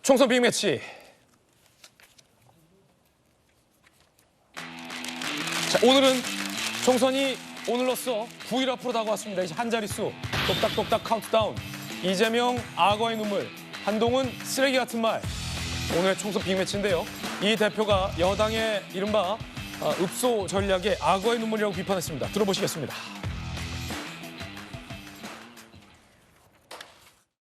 총선 빅매치. 자, 오늘은 총선이 오늘로써 9일 앞으로 다가왔습니다. 이제 한 자릿수 똑딱똑딱 카운트다운. 이재명 악어의 눈물, 한동훈 쓰레기 같은 말. 오늘의 총선 빅매치인데요. 이 대표가 여당의 이른바 읍소 전략의 악어의 눈물이라고 비판했습니다. 들어보시겠습니다.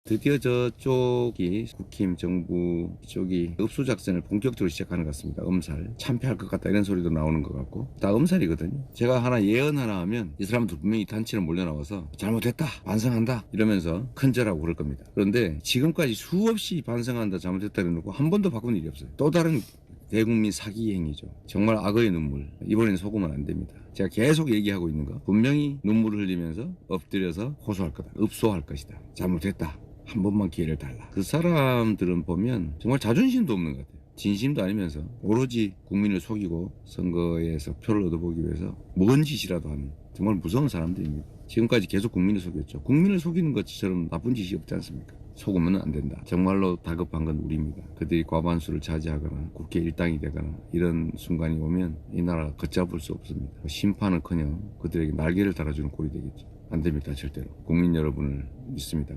드디어 저쪽이 국힘 정부 쪽이 읍소 작전을 본격적으로 시작하는 것 같습니다. 엄살, 참패할 것 같다 이런 소리도 나오는 것 같고 다 엄살이거든요. 제가 하나 예언 하나 하면 이 사람들 분명히 단체로 몰려 나와서 잘못했다, 반성한다 이러면서 큰절하고 그럴 겁니다. 그런데 지금까지 수없이 반성한다, 잘못했다 이러고 한 번도 바꾼 일이 없어요. 또 다른 대국민 사기 행위죠. 정말 악어의 눈물. 이번엔 속으면 안 됩니다. 제가 계속 얘기하고 있는 거 분명히 눈물을 흘리면서 엎드려서 호소할 거다. 읍소할 것이다. 잘못했다. 한 번만 기회를 달라. 그 사람들은 보면 정말 자존심도 없는 것 같아요. 진심도 아니면서 오로지 국민을 속이고 선거에서 표를 얻어보기 위해서 뭔 짓이라도 하는 정말 무서운 사람들입니다. 지금까지 계속 국민을 속였죠. 국민을 속이는 것처럼 나쁜 짓이 없지 않습니까? 속으면 안 된다. 정말로 다급한 건 우리입니다. 그들이 과반수를 차지하거나 국회 일당이 되거나 이런 순간이 오면 이 나라 걷잡을 수 없습니다. 심판은커녕 그들에게 날개를 달아주는 꼴이 되겠죠. 안 됩니다. 절대로. 국민 여러분을 믿습니다.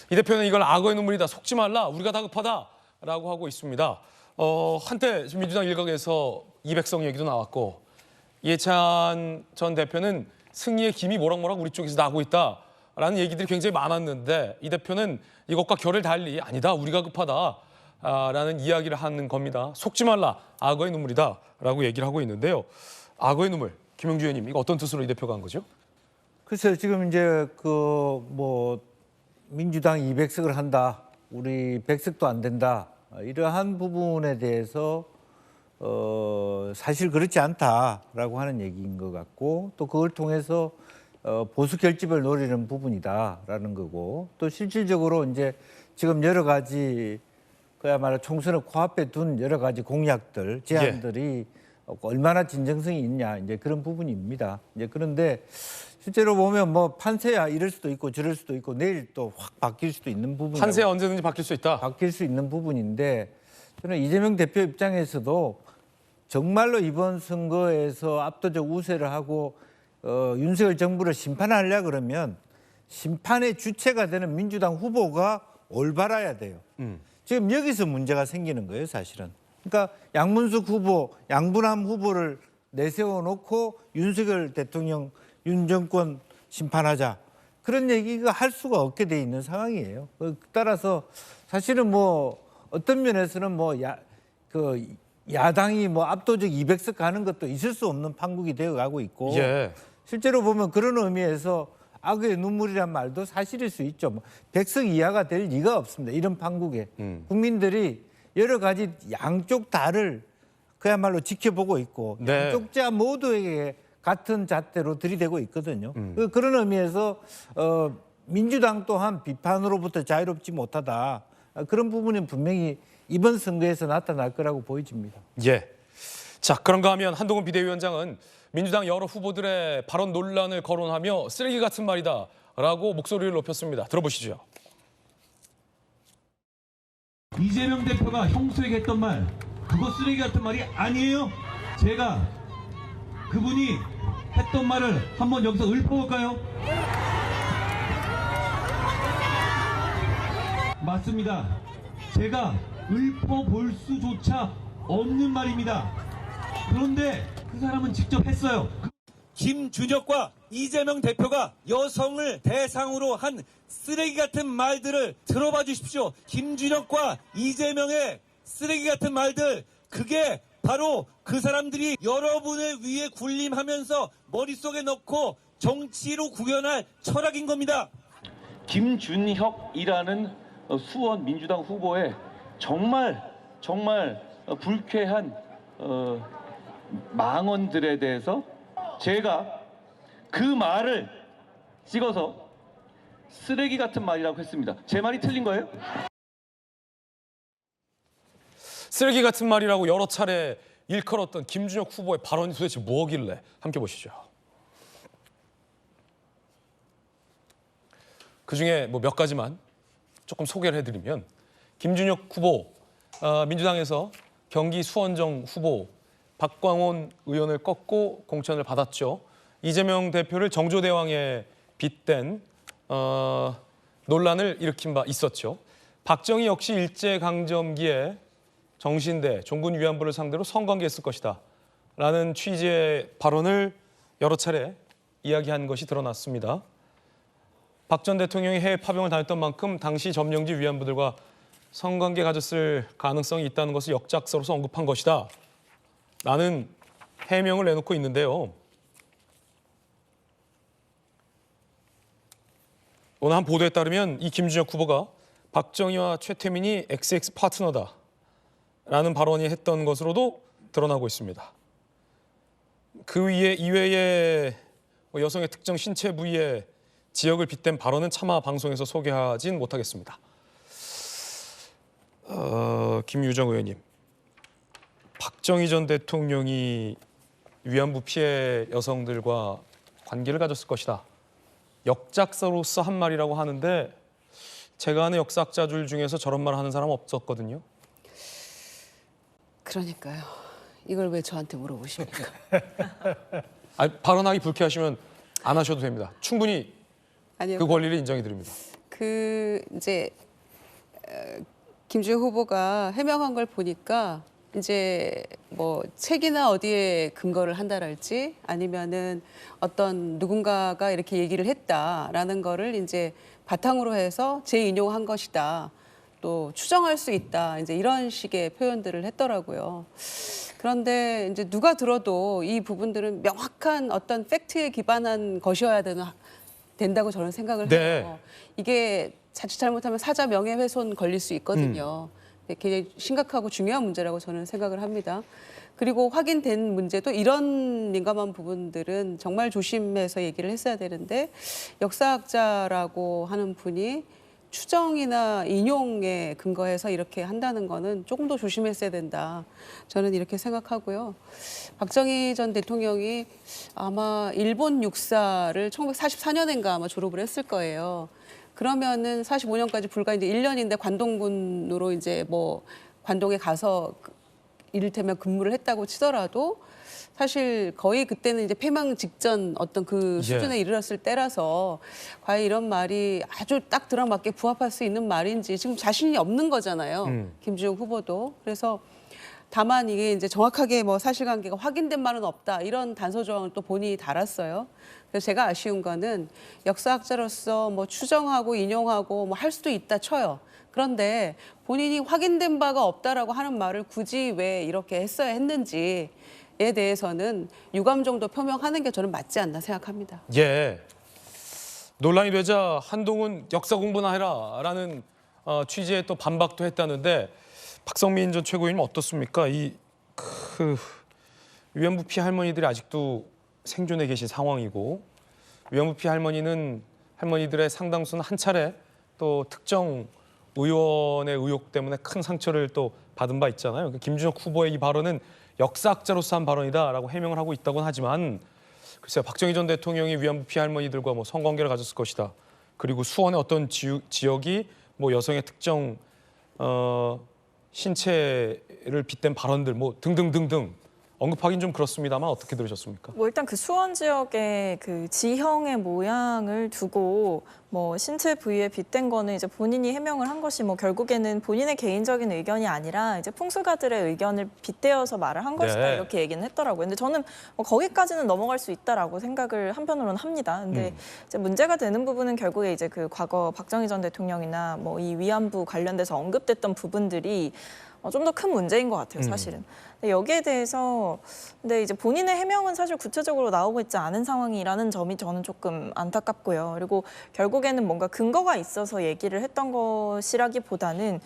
이 대표는 이걸 악어의 눈물이다, 속지 말라, 우리가 다급하다라고 하고 있습니다. 한때 민주당 일각에서 200석 얘기도 나왔고 이해찬 전 대표는 승리의 김이 모락모락 우리 쪽에서 나고 있다라는 얘기들이 굉장히 많았는데 이 대표는 이것과 결을 달리 아니다, 우리가 급하다라는 이야기를 하는 겁니다. 속지 말라, 악어의 눈물이다라고 얘기를 하고 있는데요. 악어의 눈물, 김영주 의원님, 이거 어떤 뜻으로 이 대표가 한 거죠? 글쎄요, 지금 이제 민주당 200석을 한다, 우리 100석도 안 된다, 이러한 부분에 대해서 사실 그렇지 않다라고 하는 얘기인 것 같고 또 그걸 통해서 보수 결집을 노리는 부분이다라는 거고 또 실질적으로 이제 지금 여러 가지 그야말로 총선을 코앞에 둔 여러 가지 공약들, 제안들이 얼마나 진정성이 있냐 이제 그런 부분입니다. 이제 그런데 실제로 보면 판세야 이럴 수도 있고 저럴 수도 있고 내일 또 확 바뀔 수도 있는 부분. 판세 언제든지 바뀔 수 있다. 바뀔 수 있는 부분인데 저는 이재명 대표 입장에서도 정말로 이번 선거에서 압도적 우세를 하고 윤석열 정부를 심판하려 그러면 심판의 주체가 되는 민주당 후보가 올바라야 돼요. 지금 여기서 문제가 생기는 거예요, 사실은. 그러니까 양문숙 후보, 양분함 후보를 내세워놓고 윤석열 대통령, 윤 정권 심판하자. 그런 얘기가 할 수가 없게 돼 있는 상황이에요. 따라서 사실은 어떤 면에서는 야당이 압도적 200석 가는 것도 있을 수 없는 판국이 되어 가고 있고 실제로 보면 그런 의미에서 악어의 눈물이란 말도 사실일 수 있죠. 100석 이하가 될 리가 없습니다. 이런 판국에. 국민들이 여러 가지 양쪽 다를 그야말로 지켜보고 있고 양쪽자 모두에게 같은 잣대로 들이대고 있거든요. 그런 의미에서 민주당 또한 비판으로부터 자유롭지 못하다. 그런 부분은 분명히 이번 선거에서 나타날 거라고 보여집니다. 예. 자, 그런가 하면 한동훈 비대위원장은 민주당 여러 후보들의 발언 논란을 거론하며 쓰레기 같은 말이다라고 목소리를 높였습니다. 들어보시죠. 이재명 대표가 형수에게 했던 말, 그거 쓰레기 같은 말이 아니에요. 제가 그분이 했던 말을 한번 여기서 읊어볼까요? 맞습니다. 제가 읊어볼 수조차 없는 말입니다. 그런데 그 사람은 직접 했어요. 김준혁과 이재명 대표가 여성을 대상으로 한 쓰레기 같은 말들을 들어봐 주십시오. 김준혁과 이재명의 쓰레기 같은 말들, 그게 바로 그 사람들이 여러분을 위해 군림하면서 머릿속에 넣고 정치로 구현할 철학인 겁니다. 김준혁이라는 수원 민주당 후보의 정말 불쾌한 망언들에 대해서 제가 그 말을 찍어서 쓰레기 같은 말이라고 했습니다. 제 말이 틀린 거예요? 쓰레기 같은 말이라고 여러 차례 일컬었던 김준혁 후보의 발언이 도대체 뭐길래 함께 보시죠. 그중에 몇 가지만 조금 소개를 해드리면 김준혁 후보, 민주당에서 경기 수원정 후보 박광온 의원을 꺾고 공천을 받았죠. 이재명 대표를 정조대왕에 빗댄 논란을 일으킨 바 있었죠. 박정희 역시 일제강점기에 정신대, 종군 위안부를 상대로 성관계했을 것이다 라는 취지의 발언을 여러 차례 이야기한 것이 드러났습니다. 박 전 대통령이 해외 파병을 다녔던 만큼 당시 점령지 위안부들과 성관계 가졌을 가능성이 있다는 것을 역작서로서 언급한 것이다 라는 해명을 내놓고 있는데요. 오늘 한 보도에 따르면 이 김준혁 후보가 박정희와 최태민이 XX 파트너다 라는 발언이 했던 것으로도 드러나고 있습니다. 그 위에 이외에 여성의 특정 신체 부위에 지역을 빗댄 발언은 차마 방송에서 소개하진 못하겠습니다. 김유정 의원님, 박정희 전 대통령이 위안부 피해 여성들과 관계를 가졌을 것이다. 역작서로서 한 말이라고 하는데 제가 아는 역사학자들 중에서 저런 말 하는 사람 없었거든요. 그러니까요. 이걸 왜 저한테 물어보십니까? 발언하기 불쾌하시면 안 하셔도 됩니다. 충분히 아니요. 그 권리를 인정해 드립니다. 이제 김주혁 후보가 해명한 걸 보니까 이제 뭐 책이나 어디에 근거를 한다랄지 아니면은 어떤 누군가가 이렇게 얘기를 했다라는 거를 이제 바탕으로 해서 재인용한 것이다. 또 추정할 수 있다. 이제 이런 식의 표현들을 했더라고요. 그런데 이제 누가 들어도 이 부분들은 명확한 어떤 팩트에 기반한 것이어야 된다고 저는 생각을 네. 해요. 이게 자칫 잘못하면 사자 명예훼손 걸릴 수 있거든요. 굉장히 심각하고 중요한 문제라고 저는 생각을 합니다. 그리고 확인된 문제도 이런 민감한 부분들은 정말 조심해서 얘기를 했어야 되는데 역사학자라고 하는 분이 추정이나 인용에 근거해서 이렇게 한다는 거는 조금 더 조심했어야 된다. 저는 이렇게 생각하고요. 박정희 전 대통령이 아마 일본 육사를 1944년인가 아마 졸업을 했을 거예요. 그러면은 45년까지 불과 이제 1년인데 관동군으로 이제 뭐 관동에 가서 이를테면 근무를 했다고 치더라도 사실 거의 그때는 이제 폐망 직전 어떤 그 수준에 이르렀을 때라서 과연 이런 말이 아주 딱 들어맞게 부합할 수 있는 말인지 지금 자신이 없는 거잖아요. 김주혁 후보도. 그래서 다만 이게 이제 정확하게 뭐 사실관계가 확인된 말은 없다 이런 단서 조항을 또 본인이 달았어요. 그래서 제가 아쉬운 거는 역사학자로서 뭐 추정하고 인용하고 뭐 할 수도 있다 쳐요. 그런데 본인이 확인된 바가 없다라고 하는 말을 굳이 왜 이렇게 했어야 했는지에 대해서는 유감 정도 표명하는 게 저는 맞지 않나 생각합니다. 예. 논란이 되자 한동훈 역사 공부나 해라라는 취지의 또 반박도 했다는데 박성민 전 최고위님 어떻습니까? 위안부 피해 할머니들이 아직도 생존해 계신 상황이고 위안부 피해 할머니들의 상당수는 한 차례 또 특정 의원의 의혹 때문에 큰 상처를 또 받은 바 있잖아요. 김준혁 후보의 이 발언은 역사학자로서 한 발언이다라고 해명을 하고 있다고는 하지만 글쎄요, 박정희 전 대통령이 위안부 피해 할머니들과 뭐 성관계를 가졌을 것이다. 그리고 수원의 어떤 지역이 뭐 여성의 특정 신체를 빗댄 발언들 뭐 등등등등 언급하기는 좀 그렇습니다만 어떻게 들으셨습니까? 뭐 일단 그 수원 지역의 그 지형의 모양을 두고 뭐 신체 부위에 빗댄 거는 이제 본인이 해명을 한 것이 뭐 결국에는 본인의 개인적인 의견이 아니라 이제 풍수가들의 의견을 빗대어서 말을 한 것이다 네. 이렇게 얘기는 했더라고요. 근데 저는 뭐 거기까지는 넘어갈 수 있다라고 생각을 한편으로는 합니다. 근데 이제 문제가 되는 부분은 결국에 이제 그 과거 박정희 전 대통령이나 뭐 이 위안부 관련돼서 언급됐던 부분들이 좀 더 큰 문제인 것 같아요, 사실은. 근데 여기에 대해서 근데 이제 본인의 해명은 사실 구체적으로 나오고 있지 않은 상황이라는 점이 저는 조금 안타깝고요. 그리고 결국에는 뭔가 근거가 있어서 얘기를 했던 것이라기보다는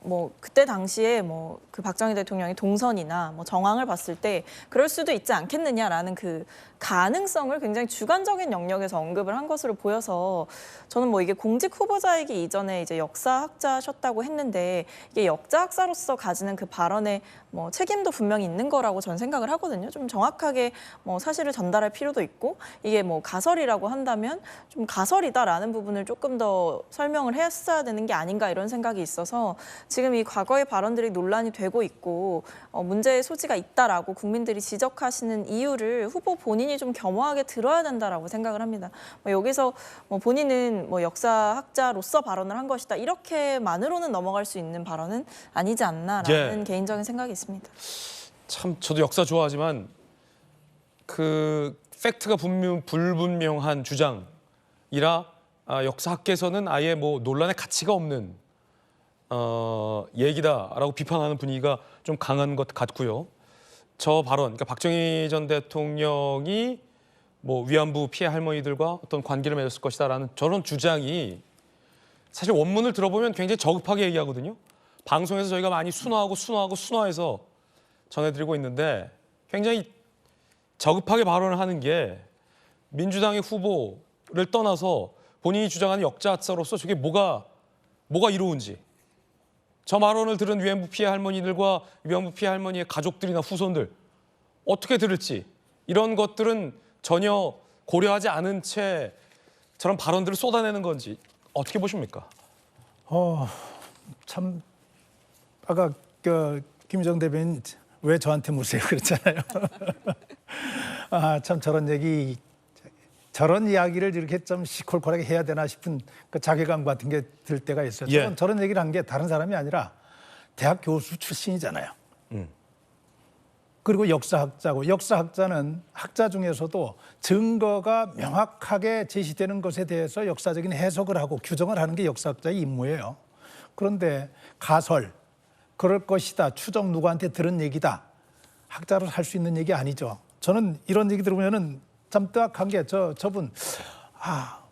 뭐 그때 당시에 뭐 그 박정희 대통령의 동선이나 뭐 정황을 봤을 때 그럴 수도 있지 않겠느냐라는 그 가능성을 굉장히 주관적인 영역에서 언급을 한 것으로 보여서 저는 뭐 이게 공직 후보자이기 이전에 이제 역사학자셨다고 했는데 이게 역사학자로서 가지는 그 발언에 뭐 책임도 분명히 있는 거라고 저는 생각을 하거든요. 좀 정확하게 뭐 사실을 전달할 필요도 있고 이게 뭐 가설이라고 한다면 좀 가설이다라는 부분을 조금 더 설명을 했어야 되는 게 아닌가 이런 생각이 있어서 지금 이 과거의 발언들이 논란이 되고 있고 문제의 소지가 있다라고 국민들이 지적하시는 이유를 후보 본인이 좀 겸허하게 들어야 된다라고 생각을 합니다. 뭐 여기서 뭐 본인은 뭐 역사학자로서 발언을 한 것이다 이렇게만으로는 넘어갈 수 있는 발언은 아니지 않나라는 개인적인 생각이 있습니다. 참 저도 역사 좋아하지만 그 팩트가 불분명한 주장이라 역사학계에서는 아예 뭐 논란의 가치가 없는 얘기다라고 비판하는 분위기가 좀 강한 것 같고요. 저 발언, 그러니까 박정희 전 대통령이 뭐 위안부 피해 할머니들과 어떤 관계를 맺었을 것이다라는 저런 주장이 사실 원문을 들어보면 굉장히 저급하게 얘기하거든요. 방송에서 저희가 많이 순화해서 전해드리고 있는데 굉장히 저급하게 발언을 하는 게 민주당의 후보를 떠나서 본인이 주장하는 역사학자로서 저게 뭐가 이로운지 저 발언을 들은 위안부 피해 할머니들과 위안부 피해 할머니의 가족들이나 후손들 어떻게 들을지 이런 것들은 전혀 고려하지 않은 채 저런 발언들을 쏟아내는 건지 어떻게 보십니까? 참 아까 김정 대변인 왜 저한테 묻어요 그랬잖아요. 참 저런 이야기를 이렇게 좀 시콜콜하게 해야 되나 싶은 그 자괴감 같은 게 들 때가 있어요. 예. 저런 얘기를 한 게 다른 사람이 아니라 대학 교수 출신이잖아요. 그리고 역사학자고 역사학자는 학자 중에서도 증거가 명확하게 제시되는 것에 대해서 역사적인 해석을 하고 규정을 하는 게 역사학자의 임무예요. 그런데 가설, 그럴 것이다, 추정 누구한테 들은 얘기다, 학자로 할 수 있는 얘기 아니죠. 저는 이런 얘기 들으면은 참 뜨악한 게 저분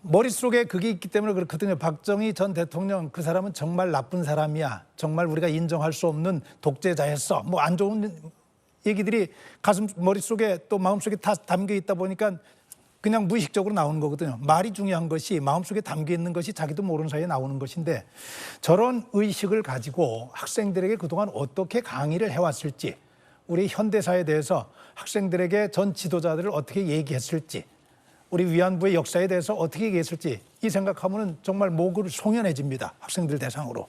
머릿속에 그게 있기 때문에 그렇거든요. 박정희 전 대통령 그 사람은 정말 나쁜 사람이야. 정말 우리가 인정할 수 없는 독재자였어. 뭐 안 좋은 얘기들이 머릿속에 또 마음속에 다 담겨 있다 보니까 그냥 무의식적으로 나오는 거거든요. 말이 중요한 것이 마음속에 담겨 있는 것이 자기도 모르는 사이에 나오는 것인데 저런 의식을 가지고 학생들에게 그동안 어떻게 강의를 해왔을지 우리 현대사에 대해서 학생들에게 전 지도자들을 어떻게 얘기했을지 우리 위안부의 역사에 대해서 어떻게 얘기했을지 이 생각하면 정말 목을 송연해집니다. 학생들 대상으로.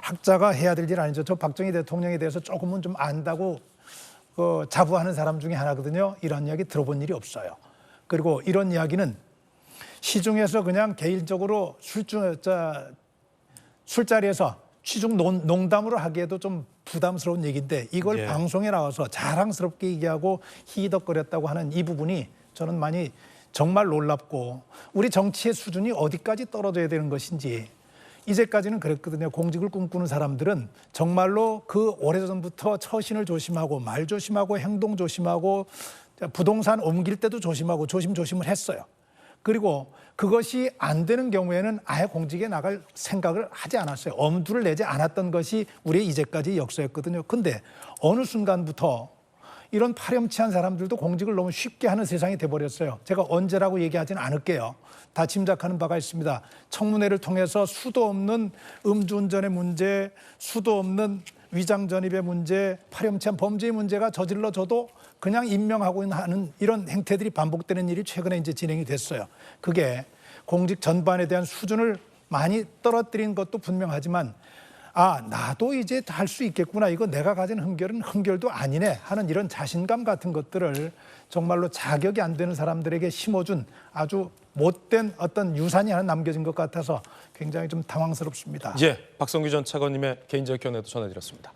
학자가 해야 될 일 아니죠. 저 박정희 대통령에 대해서 조금은 좀 안다고 자부하는 사람 중에 하나거든요. 이런 이야기 들어본 일이 없어요. 그리고 이런 이야기는 시중에서 그냥 개인적으로 술자리에서 취중 농담으로 하기에도 좀 부담스러운 얘기인데 이걸 방송에 나와서 자랑스럽게 얘기하고 희덕거렸다고 하는 이 부분이 저는 많이 정말 놀랍고 우리 정치의 수준이 어디까지 떨어져야 되는 것인지 이제까지는 그랬거든요. 공직을 꿈꾸는 사람들은 정말로 그 오래전부터 처신을 조심하고 말 조심하고 행동 조심하고 부동산 옮길 때도 조심하고 조심을 했어요. 그리고 그것이 안 되는 경우에는 아예 공직에 나갈 생각을 하지 않았어요. 엄두를 내지 않았던 것이 우리의 이제까지 역사였거든요. 근데 어느 순간부터 이런 파렴치한 사람들도 공직을 너무 쉽게 하는 세상이 돼버렸어요. 제가 언제라고 얘기하지는 않을게요. 다 짐작하는 바가 있습니다. 청문회를 통해서 수도 없는 음주운전의 문제, 수도 없는 위장전입의 문제, 파렴치한 범죄의 문제가 저질러져도 그냥 임명하고 하는 이런 행태들이 반복되는 일이 최근에 이제 진행이 됐어요. 그게 공직 전반에 대한 수준을 많이 떨어뜨린 것도 분명하지만 나도 이제 할 수 있겠구나. 이거 내가 가진 흥결은 흥결도 아니네 하는 이런 자신감 같은 것들을 정말로 자격이 안 되는 사람들에게 심어준 아주 못된 어떤 유산이 하나 남겨진 것 같아서 굉장히 좀 당황스럽습니다. 박성규 전 차관님의 개인적 견해도 전해드렸습니다.